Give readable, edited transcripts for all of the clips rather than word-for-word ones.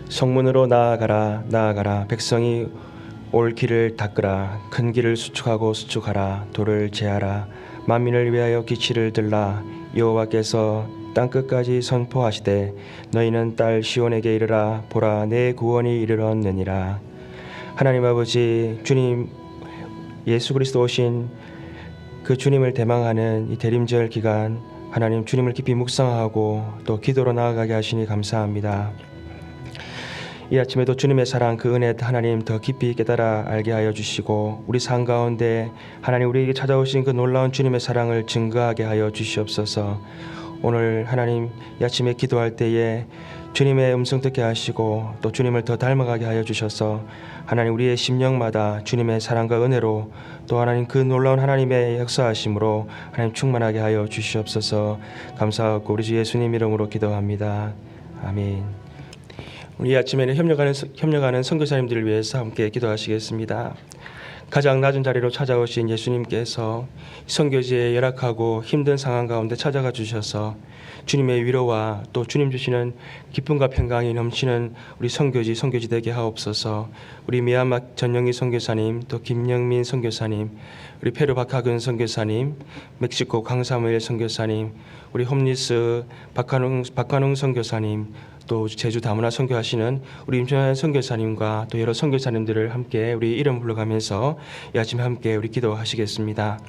성문으로 나아가라 나아가라. 백성이 올 길을 닦으라. 큰 길을 수축하고 수축하라. 돌을 제하라. 만민을 위하여 기치를 들라. 여호와께서 땅끝까지 선포하시되 너희는 딸 시온에게 이르라. 보라, 내 구원이 이르렀느니라. 하나님 아버지, 주님 예수 그리스도 오신 그 주님을 대망하는 이 대림절 기간, 하나님 주님을 깊이 묵상하고 또 기도로 나아가게 하시니 감사합니다. 이 아침에도 주님의 사랑, 그 은혜 하나님 더 깊이 깨달아 알게 하여 주시고, 우리 삶 가운데 하나님 우리에게 찾아오신 그 놀라운 주님의 사랑을 증거하게 하여 주시옵소서. 오늘 하나님 이 아침에 기도할 때에 주님의 음성 듣게 하시고 또 주님을 더 닮아가게 하여 주셔서 하나님 우리의 심령마다 주님의 사랑과 은혜로 또 하나님 그 놀라운 하나님의 역사하심으로 하나님 충만하게 하여 주시옵소서. 감사하고 우리 주 예수님 이름으로 기도합니다. 아멘. 우리 아침에는 협력하는 선교사님들을 위해서 함께 기도하시겠습니다. 가장 낮은 자리로 찾아오신 예수님께서 선교지에 열악하고 힘든 상황 가운데 찾아가 주셔서 주님의 위로와 또 주님 주시는 기쁨과 평강이 넘치는 우리 선교지 되게 하옵소서. 우리 미얀마 전영희 선교사님, 또 김영민 선교사님, 우리 페루 박하근 선교사님, 멕시코 강사무엘 선교사님, 우리 홈리스 박관웅 선교사님, 또 제주 다문화 선교하시는 우리 임천환 선교사님과 또 여러 선교사님들을 함께 우리 이름 불러가면서 이 아침에 함께 우리 기도하시겠습니다.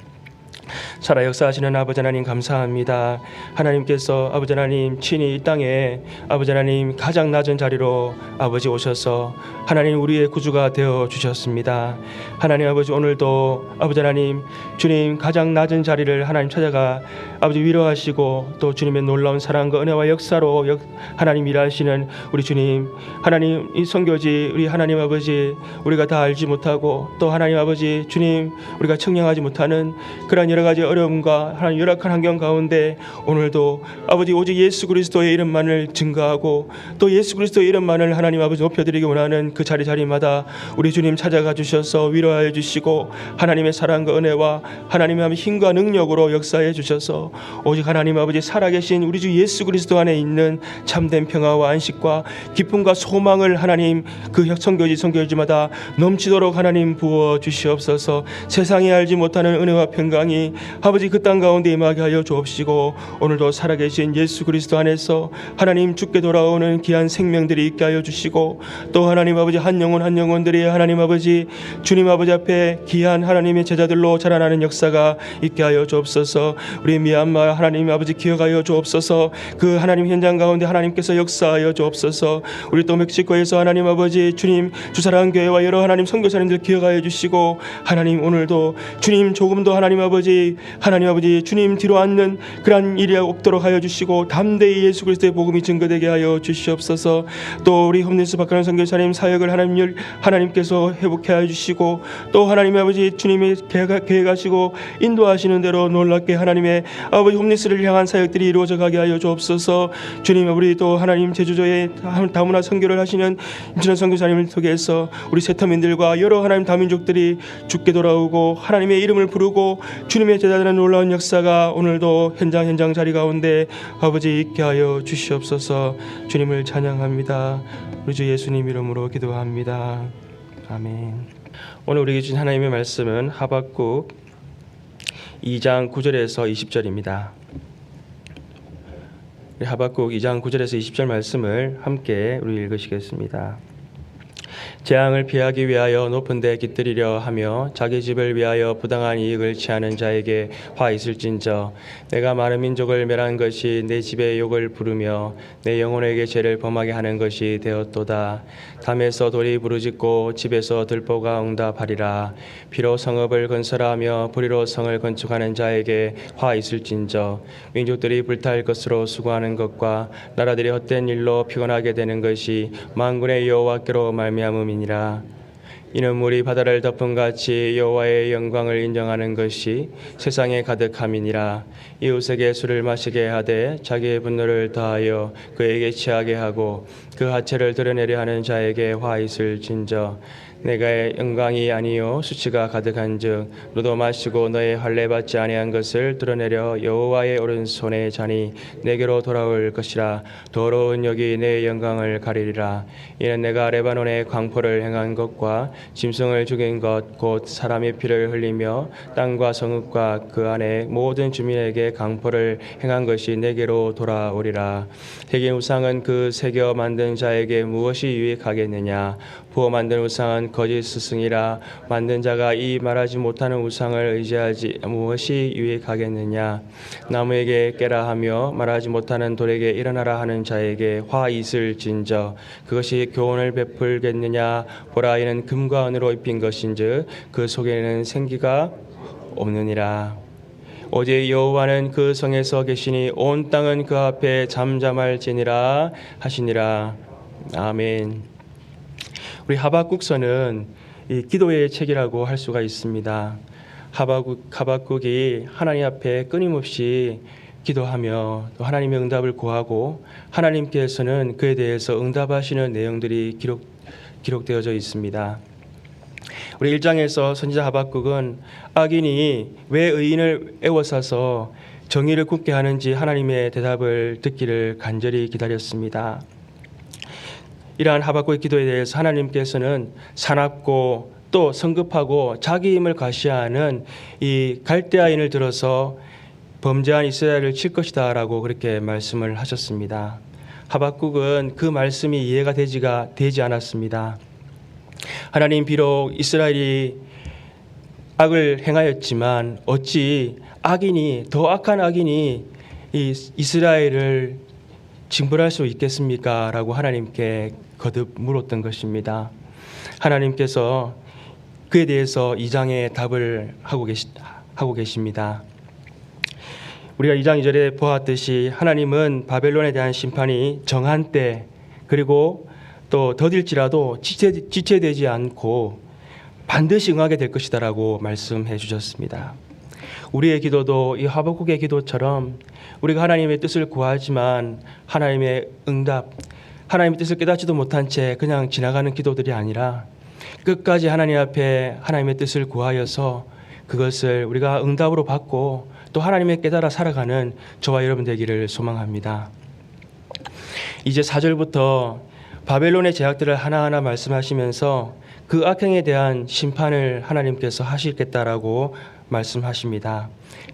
살아 역사하시는 아버지 하나님 감사합니다. 하나님께서 아버지 하나님 친히 이 땅에 아버지 하나님 가장 낮은 자리로 아버지 오셔서 하나님 우리의 구주가 되어 주셨습니다. 하나님 아버지, 오늘도 아버지 하나님 주님 가장 낮은 자리를 하나님 찾아가 아버지 위로하시고 또 주님의 놀라운 사랑과 은혜와 역사로 하나님 일하시는 우리 주님, 하나님 이 선교지 우리 하나님 아버지 우리가 다 알지 못하고 또 하나님 아버지 주님 우리가 청량하지 못하는 그런 여러 가지 어려움과 하나님 열악한 환경 가운데 오늘도 아버지 오직 예수 그리스도의 이름만을 증거하고 또 예수 그리스도의 이름만을 하나님 아버지 높여드리기 원하는 그 자리마다 우리 주님 찾아가 주셔서 위로하여 주시고 하나님의 사랑과 은혜와 하나님의 힘과 능력으로 역사해 주셔서 오직 하나님 아버지 살아계신 우리 주 예수 그리스도 안에 있는 참된 평화와 안식과 기쁨과 소망을 하나님 그 선교지마다 넘치도록 하나님 부어 주시옵소서. 세상이 알지 못하는 은혜와 평강이 아버지 그 땅 가운데 임하게 하여 주옵시고, 오늘도 살아계신 예수 그리스도 안에서 하나님 주께 돌아오는 귀한 생명들이 있게 하여 주시고, 또 하나님 아버지 한 영혼들이 하나님 아버지 주님 아버지 앞에 귀한 하나님의 제자들로 자라나는 역사가 있게 하여 주옵소서. 우리 미얀마 하나님 아버지 기억하여 주옵소서. 그 하나님 현장 가운데 하나님께서 역사하여 주옵소서. 우리 또 멕시코에서 하나님 아버지 주님 주사랑 교회와 여러 하나님 선교사님들 기억하여 주시고, 하나님 오늘도 주님 조금도 하나님 아버지 주님 뒤로 앉는 그러한 일이 없도록 하여 주시고 담대히 예수 그리스도의 복음이 증거되게 하여 주시옵소서. 또 우리 홈리스 박하는 선교사님 사역을 하나님께서 회복해 하여 주시고, 또 하나님 아버지 주님이 계획하시고 인도하시는 대로 놀랍게 하나님의 아버지 홈리스를 향한 사역들이 이루어져 가게 하여 주옵소서. 주님, 우리 또 하나님 제주도에 다문화 선교를 하시는 임천환 선교사님을 통해서 우리 세터민들과 여러 하나님 다민족들이 주께 돌아오고 하나님의 이름을 부르고 주님의 제자들의 놀라운 역사가 오늘도 현장 자리 가운데 아버지 있게 하여 주시옵소서. 주님을 찬양합니다. 우리 주 예수님 이름으로 기도합니다. 아멘. 오늘 우리에게 주신 하나님의 말씀은 하박국 2장 9절에서 20절입니다. 하박국 2장 9절에서 20절 말씀을 함께 우리 읽으시겠습니다. 재앙을 피하기 위하여 높은 데 깃들이려 하며 자기 집을 위하여 부당한 이익을 취하는 자에게 화 있을진저, 내가 많은 민족을 멸한 것이 내 집의 욕을 부르며 내 영혼에게 죄를 범하게 하는 것이 되었도다. 담에서 돌이 부르짖고 집에서 들보가 응답하리라. 피로 성읍을 건설하며 불의로 성을 건축하는 자에게 화 있을진저, 민족들이 불탈 것으로 수고하는 것과 나라들이 헛된 일로 피곤하게 되는 것이 만군의 여호와께로 말미암음이니라. 이는 물이 바다를 덮은 같이 여호와의 영광을 인정하는 것이 세상에 가득함이니라. 이웃에게 술을 마시게 하되 자기의 분노를 더하여 그에게 취하게 하고 그 하체를 드러내려 하는 자에게 화 있을진저, 내가 영광이 아니요 수치가 가득한즉 너도 마시고 너의 할례 받지 아니한 것을 드러내려 여호와의 오른손에 자니 내게로 돌아올 것이라. 더러운 역이 내 영광을 가리리라. 이는 내가 레바논의 광포를 행한 것과 짐승을 죽인 것 곧 사람의 피를 흘리며 땅과 성읍과 그 안에 모든 주민에게 강포를 행한 것이 내게로 돌아오리라. 새긴 우상은 그 새겨 만든 자에게 무엇이 유익하겠느냐. 부어 만든 우상은 거짓 스승이라. 만든 자가 이 말하지 못하는 우상을 의지하지 무엇이 유익하겠느냐. 나무에게 깨라 하며 말하지 못하는 돌에게 일어나라 하는 자에게 화 있을 진저 그것이 교훈을 베풀겠느냐. 보라, 이는 금과 은으로 입힌 것인즉 그 속에는 생기가 없느니라. 오직 여호와는 그 성에서 계시니 온 땅은 그 앞에 잠잠할지니라 하시니라. 아멘. 우리 하박국서는 이 기도의 책이라고 할 수가 있습니다. 하박국이 하나님 앞에 끊임없이 기도하며 또 하나님의 응답을 구하고 하나님께서는 그에 대해서 응답하시는 내용들이 기록되어져 있습니다. 우리 1장에서 선지자 하박국은 악인이 왜 의인을 애워싸서 정의를 굽게 하는지 하나님의 대답을 듣기를 간절히 기다렸습니다. 이러한 하박국의 기도에 대해서 하나님께서는 사납고 또 성급하고 자기 힘을 과시하는 이 갈대아인을 들어서 범죄한 이스라엘을 칠 것이다 라고 그렇게 말씀을 하셨습니다. 하박국은 그 말씀이 이해가 되지 않았습니다. 하나님, 비록 이스라엘이 악을 행하였지만 어찌 더 악한 악인이 이 이스라엘을 징벌할 수 있겠습니까? 라고 하나님께 거듭 물었던 것입니다. 하나님께서 그에 대해서 2장에 답을 하고 계십니다. 우리가 2장 2절에 보았듯이 하나님은 바벨론에 대한 심판이 정한 때 그리고 또 더딜지라도 지체되지 않고 반드시 응하게 될 것이다 라고 말씀해 주셨습니다. 우리의 기도도 이 하박국의 기도처럼 우리가 하나님의 뜻을 구하지만 하나님의 응답, 하나님의 뜻을 깨닫지도 못한 채 그냥 지나가는 기도들이 아니라 끝까지 하나님 앞에 하나님의 뜻을 구하여서 그것을 우리가 응답으로 받고 또 하나님의 깨달아 살아가는 저와 여러분 되기를 소망합니다. 이제 4절부터 바벨론의 죄악들을 하나하나 말씀하시면서 그 악행에 대한 심판을 하나님께서 하시겠다라고 말씀하십니다.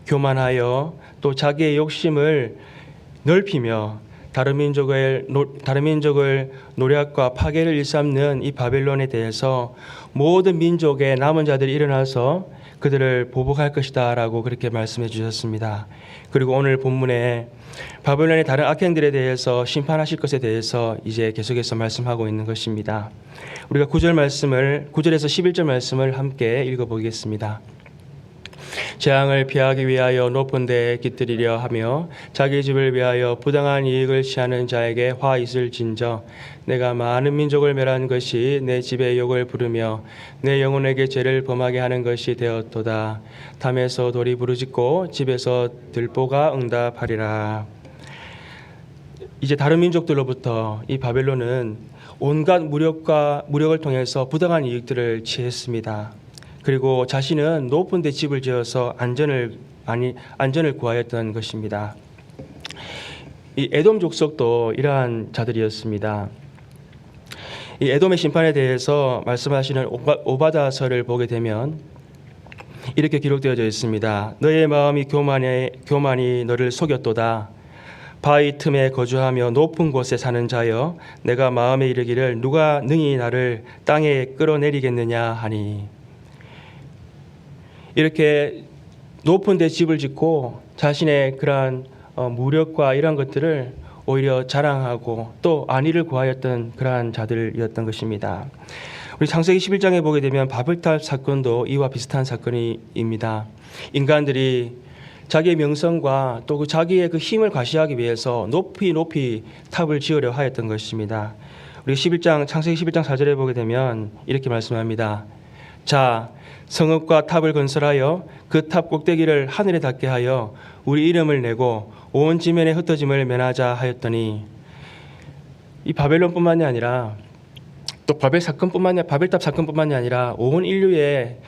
교만하여 또 자기의 욕심을 넓히며 다른 민족을 노략과 파괴를 일삼는 이 바벨론에 대해서 모든 민족의 남은 자들이 일어나서 그들을 보복할 것이다 라고 그렇게 말씀해 주셨습니다. 그리고 오늘 본문에 바벨론의 다른 악행들에 대해서 심판하실 것에 대해서 이제 계속해서 말씀하고 있는 것입니다. 우리가 9절에서 11절 말씀을 함께 읽어보겠습니다. 재앙을 피하기 위하여 높은 데에 깃들이려 하며 자기 집을 위하여 부당한 이익을 취하는 자에게 화 있을 진저 내가 많은 민족을 멸한 것이 내 집에 욕을 부르며 내 영혼에게 죄를 범하게 하는 것이 되었도다. 담에서 돌이 부르짖고 집에서 들보가 응답하리라. 이제 다른 민족들로부터 이 바벨론은 온갖 무력을 통해서 부당한 이익들을 취했습니다. 그리고 자신은 높은 데 집을 지어서 안전을 구하였던 것입니다. 이 에돔 족속도 이러한 자들이었습니다. 이 에돔의 심판에 대해서 말씀하시는 오바다서를 보게 되면 이렇게 기록되어져 있습니다. 너의 마음이 교만이 너를 속였도다. 바위 틈에 거주하며 높은 곳에 사는 자여 내가 마음에 이르기를 누가 능히 나를 땅에 끌어내리겠느냐 하니. 이렇게 높은 데 집을 짓고 자신의 그러한 무력과 이런 것들을 오히려 자랑하고 또 안위를 구하였던 그러한 자들이었던 것입니다. 우리 창세기 11장에 보게 되면 바벨탑 사건도 이와 비슷한 사건입니다. 인간들이 자기의 명성과 또 그 자기의 그 힘을 과시하기 위해서 높이 탑을 지으려 하였던 것입니다. 우리 창세기 11장 4절에 보게 되면 이렇게 말씀합니다. 자, 성읍과 탑을 건설하여 그 탑 꼭대기를 하늘에 닿게 하여 우리 이름을 내고 온 지면에 흩어짐을 면하자 하였더니 이 바벨론뿐만이 아니라 또 바벨탑 사건뿐만이 아니라 온 인류의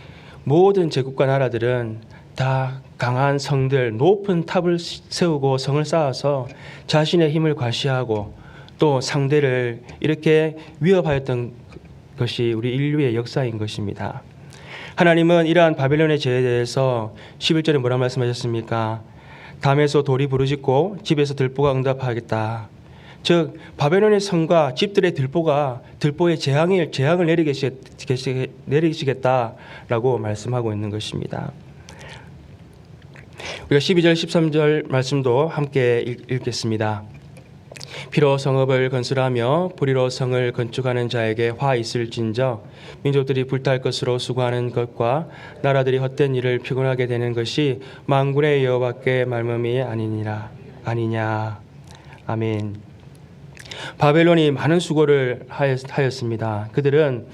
모든 제국과 나라들은 다 강한 성들, 높은 탑을 세우고 성을 쌓아서 자신의 힘을 과시하고 또 상대를 이렇게 위협하였던 것이 우리 인류의 역사인 것입니다. 하나님은 이러한 바벨론의 죄에 대해서 11절에 뭐라 말씀하셨습니까? 담에서 돌이 부르짖고 집에서 들보가 응답하겠다. 즉 바벨론의 성과 집들의 들보의 재앙을 내리시겠다라고 말씀하고 있는 것입니다. 우리가 12절 13절 말씀도 함께 읽겠습니다. 피로 성읍을 건설하며 불의로 성을 건축하는 자에게 화 있을진저 민족들이 불탈 것으로 수고하는 것과 나라들이 헛된 일을 피곤하게 되는 것이 만군의 여호와께 말씀이 아니냐. 아멘. 바벨론이 많은 수고를 하였습니다. 그들은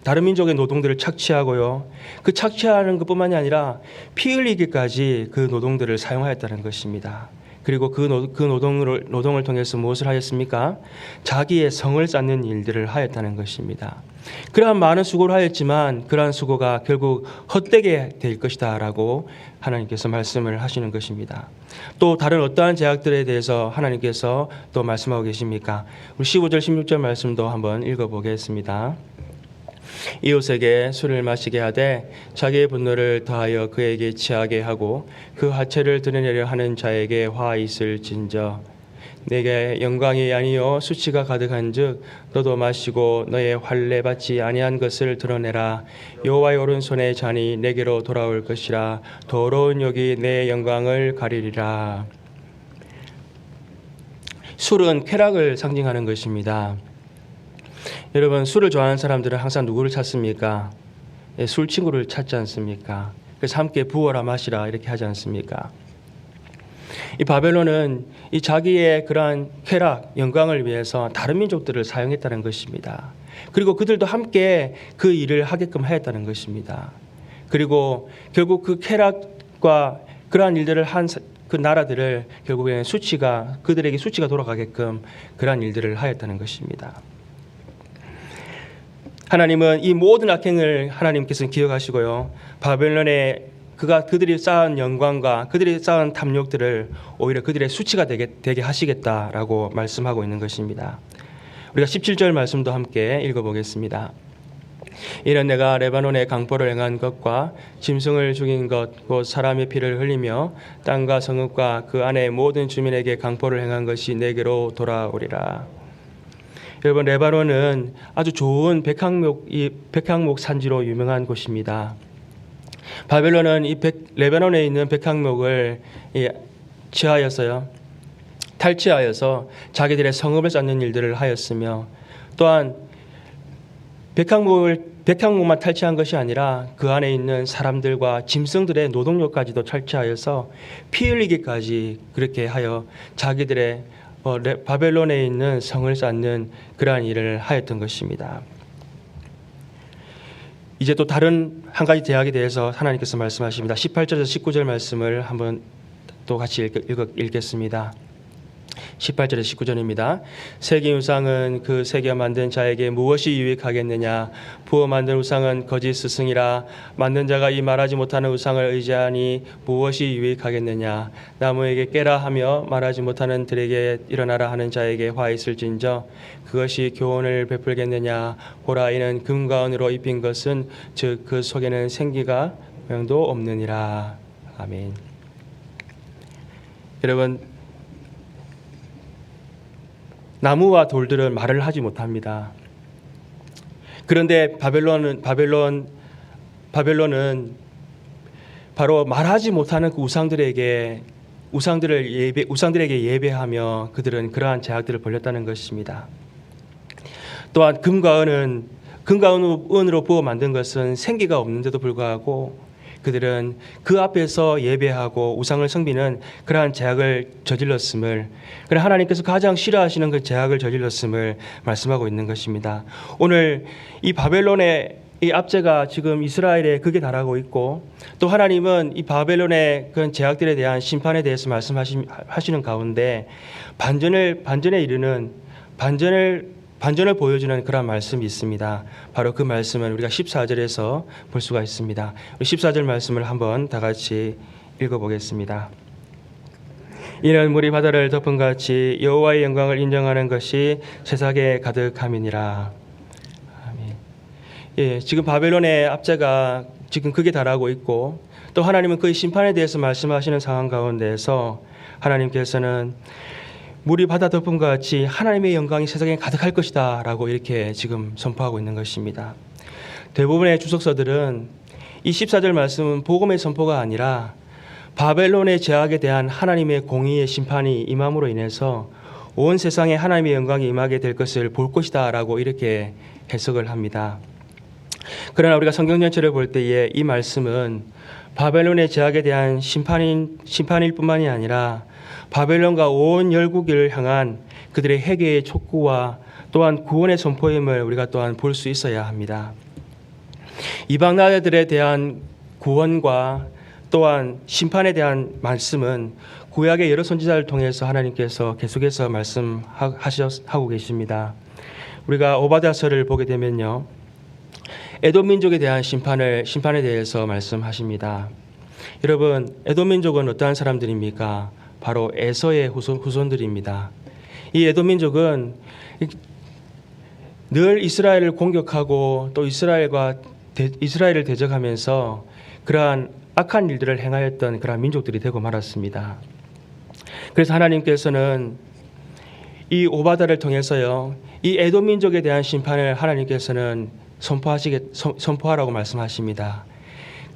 다른 민족의 노동들을 착취하고요. 그 착취하는 것뿐만이 아니라 피 흘리기까지 그 노동들을 사용하였다는 것입니다. 그리고 그 노동을 통해서 무엇을 하였습니까? 자기의 성을 쌓는 일들을 하였다는 것입니다. 그러한 많은 수고를 하였지만 그러한 수고가 결국 헛되게 될 것이다 라고 하나님께서 말씀을 하시는 것입니다. 또 다른 어떠한 제약들에 대해서 하나님께서 또 말씀하고 계십니까? 우리 15절 16절 말씀도 한번 읽어보겠습니다. 이웃에게 술을 마시게 하되 자기의 분노를 더하여 그에게 취하게 하고 그 하체를 드러내려 하는 자에게 화 있을진저 내게 영광이 아니요 수치가 가득한즉 너도 마시고 너의 활례 받지 아니한 것을 드러내라. 여호와의 오른손의 잔이 내게로 돌아올 것이라. 더러운 욕이 내 영광을 가리리라. 술은 쾌락을 상징하는 것입니다. 여러분, 술을 좋아하는 사람들은 항상 누구를 찾습니까? 술 친구를 찾지 않습니까? 그래서 함께 부어라 마시라 이렇게 하지 않습니까? 이 바벨론은 이 자기의 그러한 쾌락, 영광을 위해서 다른 민족들을 사용했다는 것입니다. 그리고 그들도 함께 그 일을 하게끔 하였다는 것입니다. 그리고 결국 그 쾌락과 그러한 일들을 한 그 나라들을 결국에는 그들에게 수치가 돌아가게끔 그러한 일들을 하였다는 것입니다. 하나님은 이 모든 악행을 하나님께서는 기억하시고요. 바벨론의 그들이 쌓은 영광과 그들이 쌓은 탐욕들을 오히려 그들의 수치가 되게 하시겠다라고 말씀하고 있는 것입니다. 우리가 17절 말씀도 함께 읽어보겠습니다. 이는 내가 레바논의 강포를 행한 것과 짐승을 죽인 것 곧 사람의 피를 흘리며 땅과 성읍과 그 안의 모든 주민에게 강포를 행한 것이 내게로 돌아오리라. 여러분, 레바논은 아주 좋은 백향목 산지로 유명한 곳입니다. 바벨론은 레바논에 있는 백향목을 탈취하여서 자기들의 성읍을 쌓는 일들을 하였으며 또한 백향목만 탈취한 것이 아니라 그 안에 있는 사람들과 짐승들의 노동력까지도 탈취하여서 피 흘리기까지 그렇게 하여 자기들의 바벨론에 있는 성을 쌓는 그러한 일을 하였던 것입니다. 이제 또 다른 한 가지 제약에 대해서 하나님께서 말씀하십니다. 18절에서 19절 말씀을 한번 또 같이 읽겠습니다. 18절에서 19절입니다. 새긴 우상은 그 새겨 만든 자에게 무엇이 유익하겠느냐? 부어 만든 우상은 거짓 스승이라. 만든 자가 이 말하지 못하는 우상을 의지하니 무엇이 유익하겠느냐? 나무에게 깨라 하며 말하지 못하는 들에게 일어나라 하는 자에게 화 있을진저 그것이 교훈을 베풀겠느냐? 보라, 이는 금과 은으로 입힌 것은 즉 그 속에는 생기가 모양도 없느니라. 아멘. 여러분, 나무와 돌들은 말을 하지 못합니다. 그런데 바벨론은 바로 말하지 못하는 그 우상들에게 예배하며 그들은 그러한 제약들을 벌였다는 것입니다. 또한 금과 은으로 부어 만든 것은 생기가 없는데도 불구하고 그들은 그 앞에서 예배하고 우상을 섬기는 그러한 제약을 저질렀음을, 그러나 하나님께서 가장 싫어하시는 그 제약을 저질렀음을 말씀하고 있는 것입니다. 오늘 이 바벨론의 이 압제가 지금 이스라엘에 극에 달하고 있고, 또 하나님은 이 바벨론의 그런 제약들에 대한 심판에 대해서 말씀하시는 가운데 반전을 반전을 보여주는 그런 말씀이 있습니다. 바로 그 말씀은 우리가 14절에서 볼 수가 있습니다. 우리 14절 말씀을 한번 다 같이 읽어보겠습니다. 이는 물이 바다를 덮은 같이 여호와의 영광을 인정하는 것이 세상에 가득함이니라. 아멘. 예, 지금 바벨론의 압제가 지금 극에 달하고 있고 또 하나님은 그의 심판에 대해서 말씀하시는 상황 가운데에서 하나님께서는 물이 바다 덮음과 같이 하나님의 영광이 세상에 가득할 것이다 라고 이렇게 지금 선포하고 있는 것입니다. 대부분의 주석서들은 이 14절 말씀은 복음의 선포가 아니라 바벨론의 제약에 대한 하나님의 공의의 심판이 임함으로 인해서 온 세상에 하나님의 영광이 임하게 될 것을 볼 것이다 라고 이렇게 해석을 합니다. 그러나 우리가 성경 전체를 볼 때에 이 말씀은 바벨론의 제약에 대한 심판일 뿐만이 아니라 바벨론과 온 열국을 향한 그들의 회개의 촉구와 또한 구원의 선포임을 우리가 또한 볼 수 있어야 합니다. 이방 나라들에 대한 구원과 또한 심판에 대한 말씀은 구약의 여러 선지자를 통해서 하나님께서 계속해서 말씀하고 계십니다. 우리가 오바댜서를 보게 되면요, 에돔 민족에 대한 심판에 대해서 말씀하십니다. 여러분, 에돔 민족은 어떠한 사람들입니까? 바로 에서의 후손들입니다. 이 에돔 민족은 늘 이스라엘을 공격하고 또 이스라엘을 대적하면서 그러한 악한 일들을 행하였던 그러한 민족들이 되고 말았습니다. 그래서 하나님께서는 이 오바다를 통해서요, 이 에돔 민족에 대한 심판을 하나님께서는 선포하라고 말씀하십니다.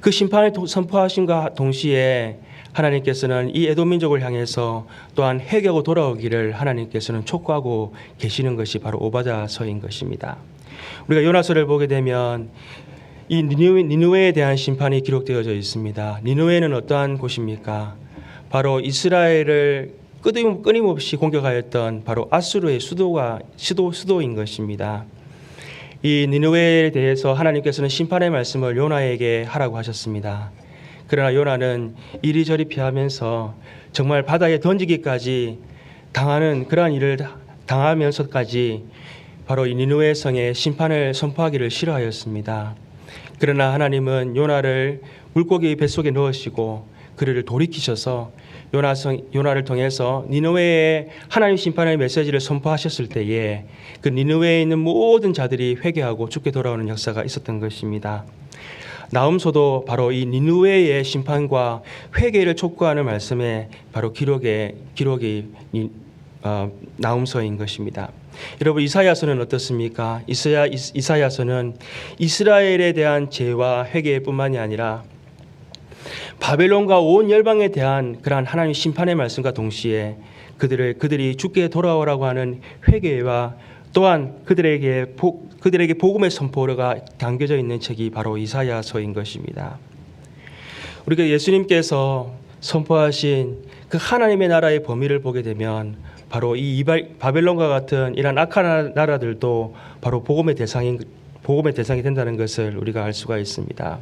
그 심판을 선포하신과 동시에 하나님께서는 이 에돔 민족을 향해서 또한 회개하고 돌아오기를 하나님께서는 촉구하고 계시는 것이 바로 오바댜서인 것입니다. 우리가 요나서를 보게 되면 이 니느웨에 대한 심판이 기록되어져 있습니다. 니느웨는 어떠한 곳입니까? 바로 이스라엘을 끊임없이 공격하였던 바로 아수르의 수도인 것입니다. 이 니느웨에 대해서 하나님께서는 심판의 말씀을 요나에게 하라고 하셨습니다. 그러나 요나는 이리저리 피하면서 정말 바다에 던지기까지 당하는 그러한 일을 당하면서까지 바로 이 니느웨 성에 심판을 선포하기를 싫어하였습니다. 그러나 하나님은 요나를 물고기 뱃속에 넣으시고 그를 돌이키셔서 요나를 통해서 니느웨에 하나님 심판의 메시지를 선포하셨을 때에 그 니느웨에 있는 모든 자들이 회개하고 죽게 돌아오는 역사가 있었던 것입니다. 나훔서도 바로 이 니느웨의 심판과 회개를 촉구하는 말씀에 바로 기록이 나훔서인 것입니다. 여러분, 이사야서는 어떻습니까? 이사야서는 이스라엘에 대한 죄와 회개뿐만이 아니라 바벨론과 온 열방에 대한 그러한 하나님 심판의 말씀과 동시에 그들이 죽게 돌아오라고 하는 회개와 또한 그들에게 복음의 선포가 담겨져 있는 책이 바로 이사야서인 것입니다. 우리가 예수님께서 선포하신 그 하나님의 나라의 범위를 보게 되면 바로 이 바벨론과 같은 이런 악한 나라들도 바로 복음의 대상이 된다는 것을 우리가 알 수가 있습니다.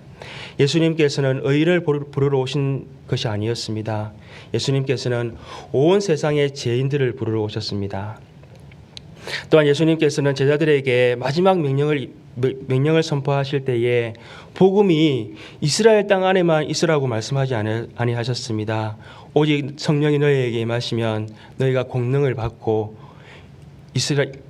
예수님께서는 의인을 부르러 오신 것이 아니었습니다. 예수님께서는 온 세상의 죄인들을 부르러 오셨습니다. 또한 예수님께서는 제자들에게 마지막 명령을 선포하실 때에 복음이 이스라엘 땅 안에만 있으라고 말씀하지 아니하셨습니다. 오직 성령이 너희에게 임하시면 너희가 권능을 받고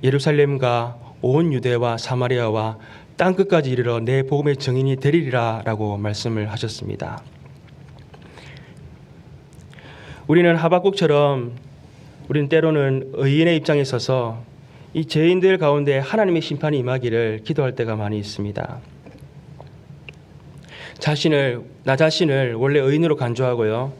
예루살렘과 온 유대와 사마리아와 땅 끝까지 이르러 내 복음의 증인이 되리라 라고 말씀을 하셨습니다. 우리는 하박국처럼 우리는 때로는 의인의 입장에 서서 이 죄인들 가운데 하나님의 심판이 임하기를 기도할 때가 많이 있습니다. 나 자신을 원래 의인으로 간주하고요,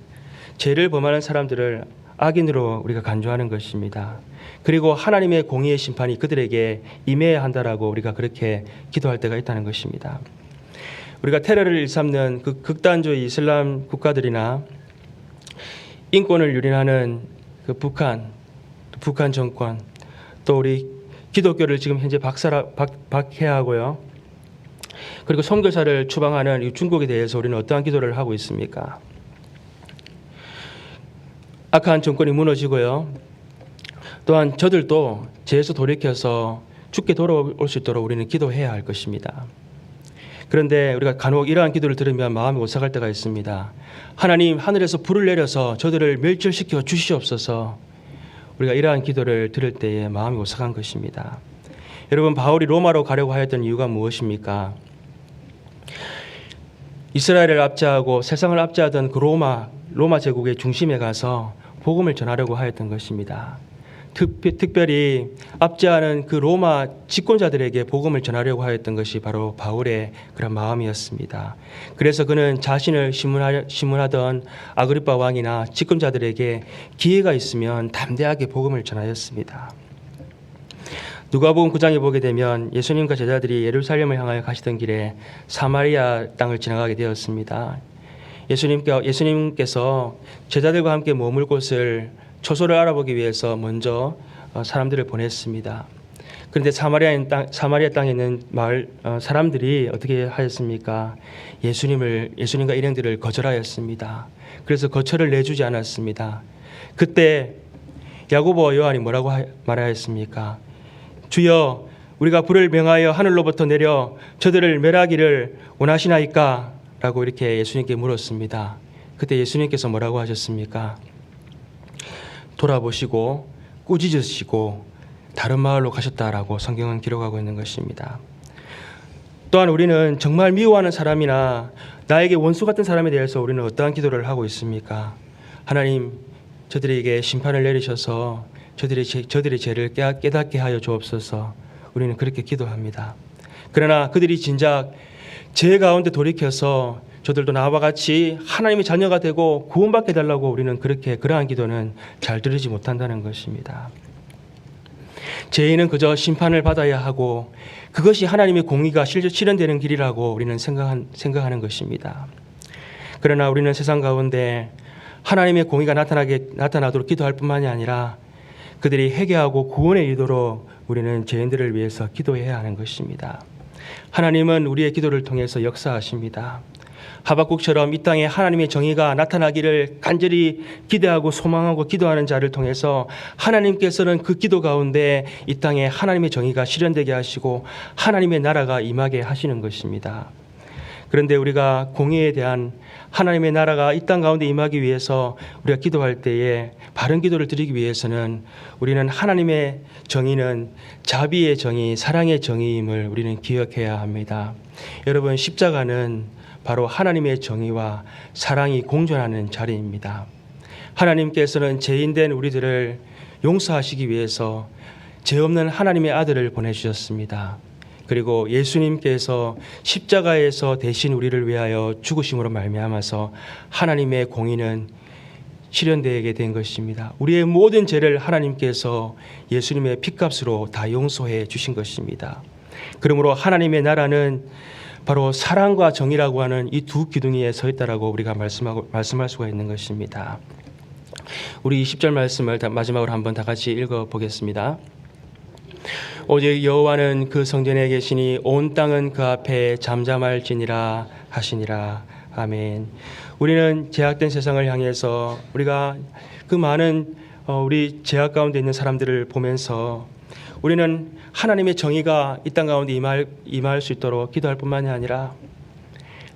죄를 범하는 사람들을 악인으로 우리가 간주하는 것입니다. 그리고 하나님의 공의의 심판이 그들에게 임해야 한다라고 우리가 그렇게 기도할 때가 있다는 것입니다. 우리가 테러를 일삼는 그 극단주의 이슬람 국가들이나 인권을 유린하는 그 북한 정권, 또 우리 기독교를 지금 현재 박해하고요, 그리고 선교사를 추방하는 중국에 대해서 우리는 어떠한 기도를 하고 있습니까? 악한 정권이 무너지고요, 또한 저들도 죄에서 돌이켜서 죽게 돌아올 수 있도록 우리는 기도해야 할 것입니다. 그런데 우리가 간혹 이러한 기도를 들으면 마음이 오싹할 때가 있습니다. 하나님, 하늘에서 불을 내려서 저들을 멸절시켜 주시옵소서. 우리가 이러한 기도를 들을 때에 마음이 오싹한 것입니다. 여러분, 바울이 로마로 가려고 하였던 이유가 무엇입니까? 이스라엘을 압제하고 세상을 압제하던 그 로마 제국의 중심에 가서 복음을 전하려고 하였던 것입니다. 특별히 압제하는 그 로마 집권자들에게 복음을 전하려고 하였던 것이 바로 바울의 그런 마음이었습니다. 그래서 그는 자신을 신문하던 아그리파 왕이나 집권자들에게 기회가 있으면 담대하게 복음을 전하였습니다. 누가복음 9장에 보게 되면 예수님과 제자들이 예루살렘을 향하여 가시던 길에 사마리아 땅을 지나가게 되었습니다. 예수님께서 제자들과 함께 머물 곳을 초소를 알아보기 위해서 먼저 사람들을 보냈습니다. 그런데 사마리아 땅에 있는 마을 사람들이 어떻게 하였습니까? 예수님과 일행들을 거절하였습니다. 그래서 거처를 내주지 않았습니다. 그때 야고보와 요한이 뭐라고 말하였습니까? 주여, 우리가 불을 명하여 하늘로부터 내려 저들을 멸하기를 원하시나이까? 라고 이렇게 예수님께 물었습니다. 그때 예수님께서 뭐라고 하셨습니까? 돌아보시고 꾸짖으시고 다른 마을로 가셨다라고 성경은 기록하고 있는 것입니다. 또한 우리는 정말 미워하는 사람이나 나에게 원수 같은 사람에 대해서 우리는 어떠한 기도를 하고 있습니까? 하나님, 저들에게 심판을 내리셔서 저들의 죄를 깨닫게 하여 주옵소서. 우리는 그렇게 기도합니다. 그러나 그들이 진작 죄 가운데 돌이켜서 저들도 나와 같이 하나님의 자녀가 되고 구원받게 해달라고 우리는 그러한 기도는 잘 들으지 못한다는 것입니다. 죄인은 그저 심판을 받아야 하고 그것이 하나님의 공의가 실현되는 길이라고 우리는 생각하는 것입니다. 그러나 우리는 세상 가운데 하나님의 공의가 나타나도록 기도할 뿐만이 아니라 그들이 회개하고 구원에 이르도록 우리는 죄인들을 위해서 기도해야 하는 것입니다. 하나님은 우리의 기도를 통해서 역사하십니다. 하박국처럼 이 땅에 하나님의 정의가 나타나기를 간절히 기대하고 소망하고 기도하는 자를 통해서 하나님께서는 그 기도 가운데 이 땅에 하나님의 정의가 실현되게 하시고 하나님의 나라가 임하게 하시는 것입니다. 그런데 우리가 공의에 대한 하나님의 나라가 이 땅 가운데 임하기 위해서 우리가 기도할 때에 바른 기도를 드리기 위해서는 우리는 하나님의 정의는 자비의 정의, 사랑의 정의임을 우리는 기억해야 합니다. 여러분, 십자가는 바로 하나님의 정의와 사랑이 공존하는 자리입니다. 하나님께서는 죄인된 우리들을 용서하시기 위해서 죄 없는 하나님의 아들을 보내주셨습니다. 그리고 예수님께서 십자가에서 대신 우리를 위하여 죽으심으로 말미암아서 하나님의 공의는 실현되게 된 것입니다. 우리의 모든 죄를 하나님께서 예수님의 피값으로 다 용서해 주신 것입니다. 그러므로 하나님의 나라는 바로 사랑과 정의라고 하는 이 두 기둥 위에 서 있다라고 우리가 말씀할 수가 있는 것입니다. 우리 20절 말씀을 마지막으로 한번 다 같이 읽어보겠습니다. 오직 여호와는 그 성전에 계시니 온 땅은 그 앞에 잠잠할지니라 하시니라. 아멘. 우리는 죄악된 세상을 향해서 우리가 그 많은 우리 죄악 가운데 있는 사람들을 보면서 우리는 하나님의 정의가 이 땅 가운데 임할 수 있도록 기도할 뿐만이 아니라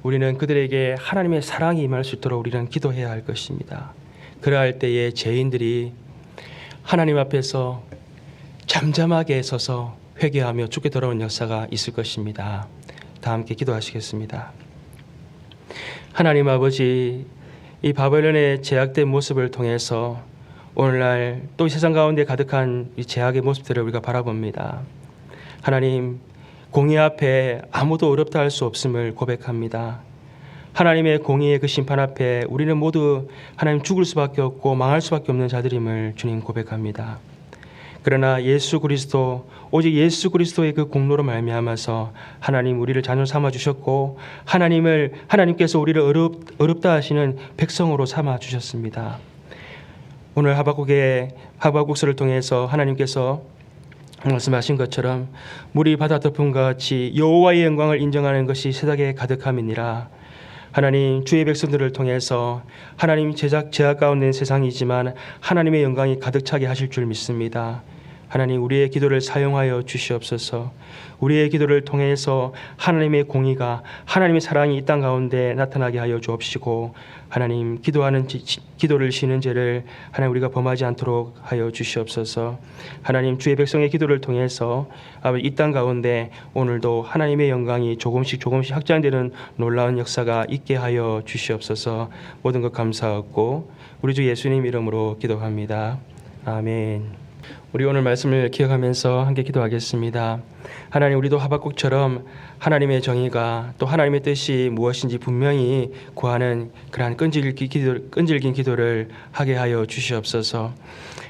우리는 그들에게 하나님의 사랑이 임할 수 있도록 우리는 기도해야 할 것입니다. 그러할 때에 죄인들이 하나님 앞에서 잠잠하게 서서 회개하며 죽게 돌아온 역사가 있을 것입니다. 다 함께 기도하시겠습니다. 하나님 아버지, 이 바벨론의 죄악된 모습을 통해서 오늘날 또 이 세상 가운데 가득한 이 죄악의 모습들을 우리가 바라봅니다. 하나님, 공의 앞에 아무도 어렵다 할 수 없음을 고백합니다. 하나님의 공의의 그 심판 앞에 우리는 모두 하나님 죽을 수밖에 없고 망할 수밖에 없는 자들임을 주님 고백합니다. 그러나 예수 그리스도, 오직 예수 그리스도의 그 공로로 말미암아서 하나님 우리를 자녀 삼아 주셨고 하나님께서 우리를 어렵다 하시는 백성으로 삼아 주셨습니다. 오늘 하박국서를 통해서 하나님께서 말씀하신 것처럼 물이 바다 덮음과 같이 여호와의 영광을 인정하는 것이 세상에 가득함이니라. 하나님, 주의 백성들을 통해서 하나님 죄악 가운데 세상이지만 하나님의 영광이 가득 차게 하실 줄 믿습니다. 하나님 우리의 기도를 사용하여 주시옵소서. 우리의 기도를 통해서 하나님의 공의가 하나님의 사랑이 이 땅 가운데 나타나게 하여 주옵시고 하나님 기도를 쉬는 죄를 하나님 우리가 범하지 않도록 하여 주시옵소서. 하나님 주의 백성의 기도를 통해서 아버지 이 땅 가운데 오늘도 하나님의 영광이 조금씩 확장되는 놀라운 역사가 있게 하여 주시옵소서. 모든 것 감사하고 우리 주 예수님 이름으로 기도합니다. 아멘. 우리 오늘 말씀을 기억하면서 함께 기도하겠습니다. 하나님 우리도 하박국처럼 하나님의 정의가 또 하나님의 뜻이 무엇인지 분명히 구하는 그러한 끈질긴 기도를 하게 하여 주시옵소서.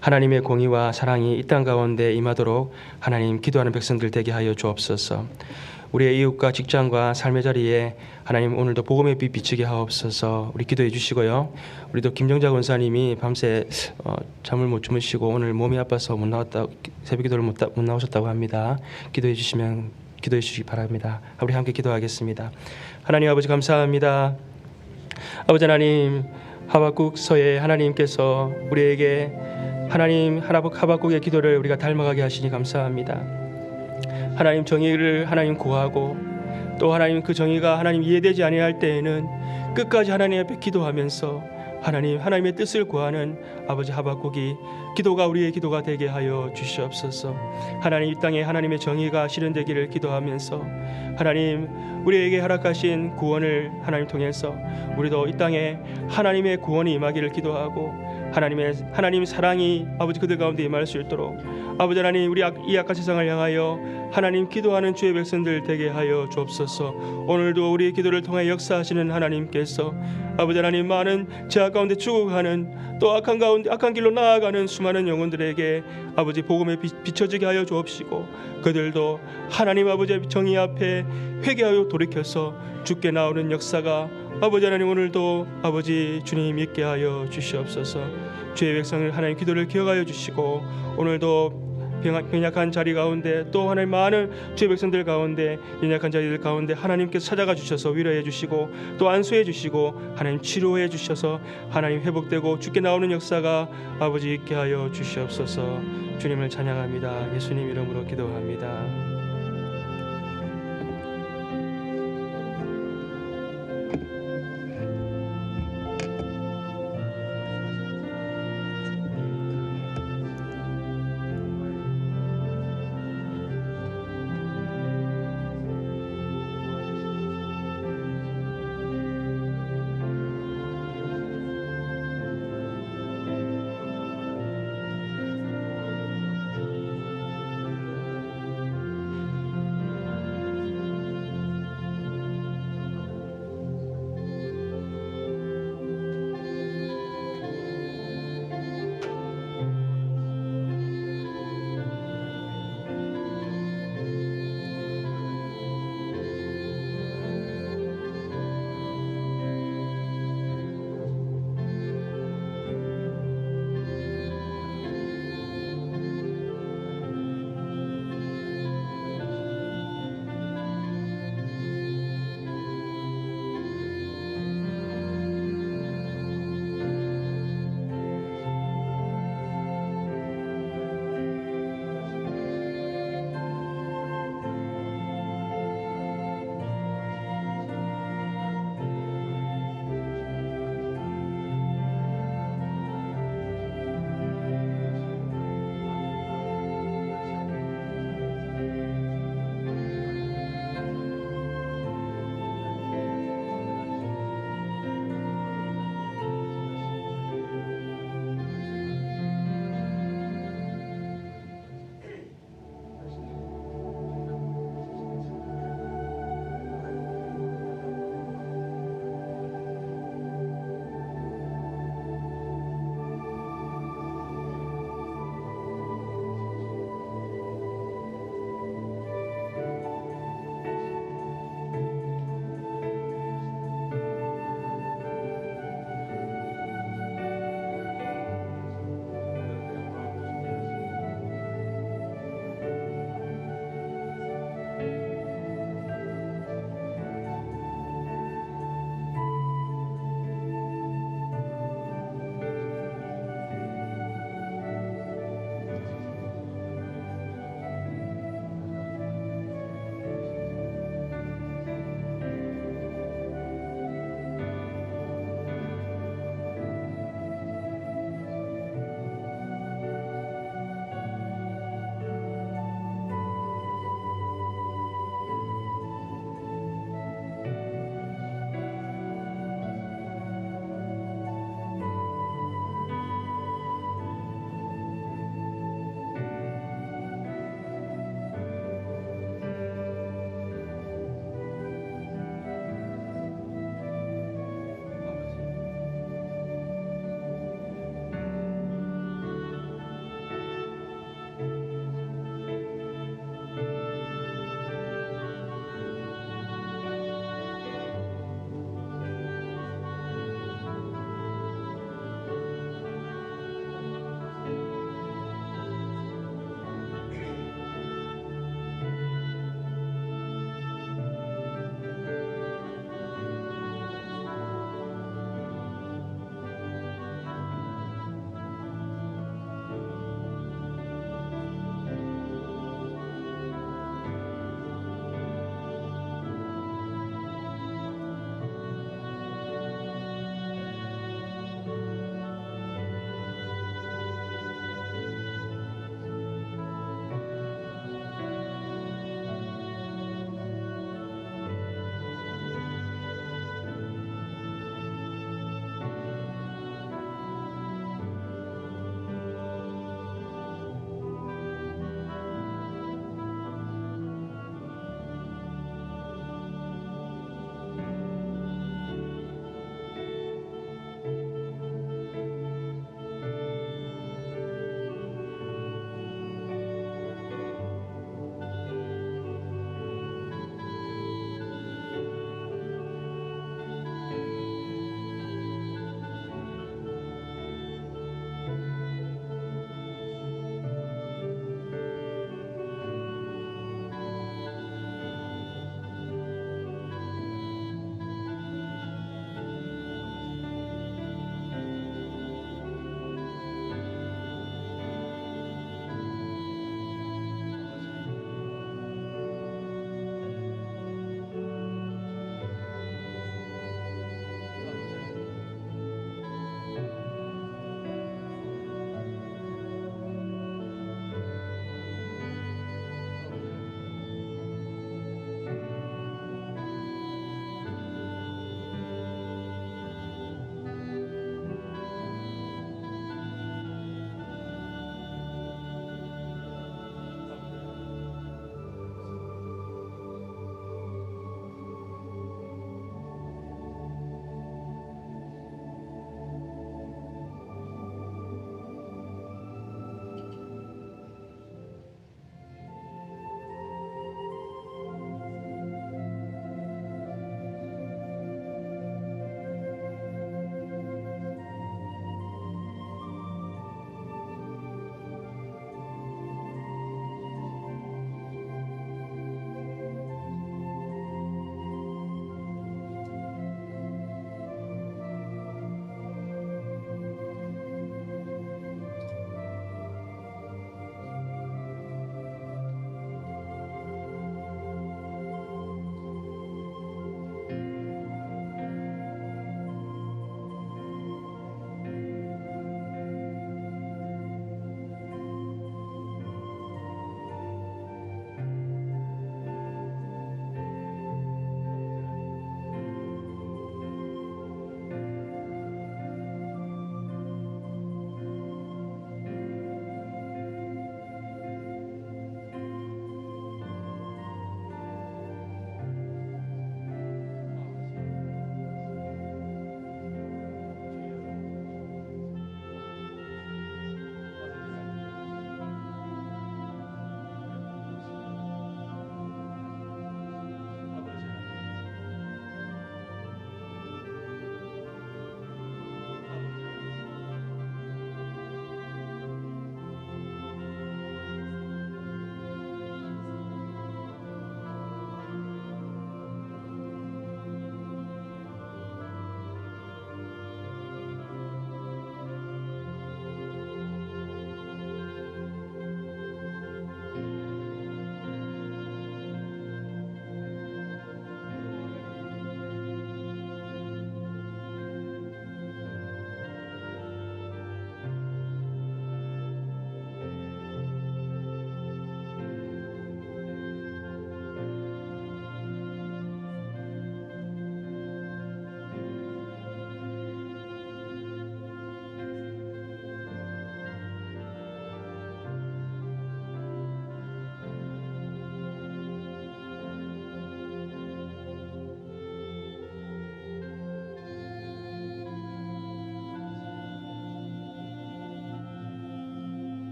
하나님의 공의와 사랑이 이 땅 가운데 임하도록 하나님 기도하는 백성들 되게 하여 주옵소서. 우리의 이웃과 직장과 삶의 자리에 하나님 오늘도 복음의 빛 비추게 하옵소서. 우리 기도해 주시고요. 우리도 김정자 권사님이 밤새 잠을 못 주무시고 오늘 몸이 아파서 새벽 기도를 못 나오셨다고 합니다. 기도해 주시기 바랍니다. 우리 함께 기도하겠습니다. 하나님 아버지 감사합니다. 아버지 하나님 하박국서에 하나님께서 우리에게 하나님 하박국의 기도를 우리가 닮아가게 하시니 감사합니다. 하나님 정의를 하나님 구하고 또 하나님 그 정의가 하나님 이해되지 아니할 때에는 끝까지 하나님 앞에 기도하면서 하나님의 뜻을 구하는 아버지 하박국이 기도가 우리의 기도가 되게 하여 주시옵소서. 하나님 이 땅에 하나님의 정의가 실현되기를 기도하면서 하나님 우리에게 허락하신 구원을 하나님 통해서 우리도 이 땅에 하나님의 구원이 임하기를 기도하고 하나님 사랑이 아버지 그들 가운데 임할 수 있도록 아버지 하나님 우리 이 악한 세상을 향하여 하나님 기도하는 주의 백성들 되게 하여 주옵소서. 오늘도 우리의 기도를 통해 역사하시는 하나님께서 아버지 하나님 많은 죄악 가운데 죽어가는 또 악한 길로 나아가는 수많은 영혼들에게 아버지 복음에 비춰지게 하여 주옵시고 그들도 하나님 아버지의 정의 앞에 회개하여 돌이켜서 주께 나오는 역사가 아버지 하나님 오늘도 아버지 주님 있게 하여 주시옵소서. 주의 백성을 하나님 기도를 기억하여 주시고 오늘도 병약한 자리 가운데 또 하나님 많은 주의 백성들 가운데 연약한 자리들 가운데 하나님께서 찾아가 주셔서 위로해 주시고 또 안수해 주시고 하나님 치료해 주셔서 하나님 회복되고 주께 나오는 역사가 아버지 있게 하여 주시옵소서. 주님을 찬양합니다. 예수님 이름으로 기도합니다.